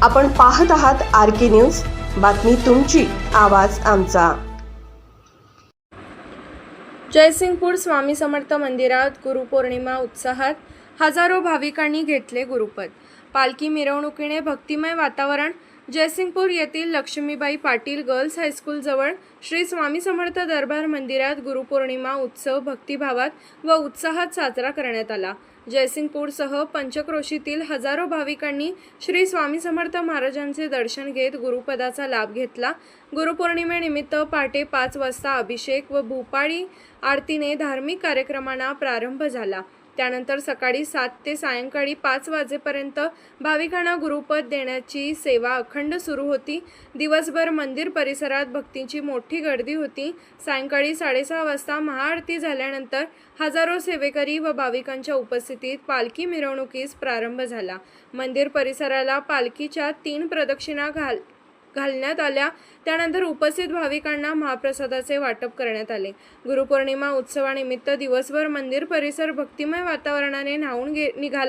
आपण पाहत आहात RK न्यूज, बातमी तुमची, आवाज आमचा। जयसिंगपूर स्वामी समर्थ मंदिरात गुरुपौर्णिमा उत्साहात हजारो भाविकांनी घेतले गुरुपद। पालखी मिरवणुकीने भक्तिमय वातावरण। जयसिंगपूर येथील लक्ष्मीबाई पाटील गर्ल्स हायस्कूल जवळ श्री स्वामी समर्थ दरबार मंदिरात गुरुपौर्णिमा उत्सव भक्तिभावात व उत्साहात साजरा करण्यात आला। जयसिंगपूरसह पंचक्रोशीतील हजारो भाविकांनी श्री स्वामी समर्थ महाराजांचे दर्शन घेत गुरुपदाचा लाभ घेतला। गुरुपौर्णिमेनिमित्त पहाटे 5 वाजता अभिषेक व भूपाळी आरतीने धार्मिक कार्यक्रमांना प्रारंभ झाला। त्यानंतर सकाळी 7 ते सायंकाळी 5 वाजेपर्यंत भाविकांना गुरुपद देण्याची सेवा अखंड सुरू होती। दिवसभर मंदिर परिसरात भक्तींची मोठी गर्दी होती। सायंकाळी 6:30 वाजता महाआरती झाल्यानंतर हजारो सेवेकरी व भाविकांच्या उपस्थितीत पालखी मिरवणुकीस प्रारंभ झाला। मंदिर परिसराला पालखीच्या 3 प्रदक्षिणा घालण्यात आल्या। त्यानंतर उपस्थित भाविकांना महाप्रसादाचे वाटप करण्यात आले। गुरुपौर्णिमा उत्सवानिमित्त दिवसभर मंदिर परिसर भक्तिमय वातावरणाने न्हाऊन निघाला।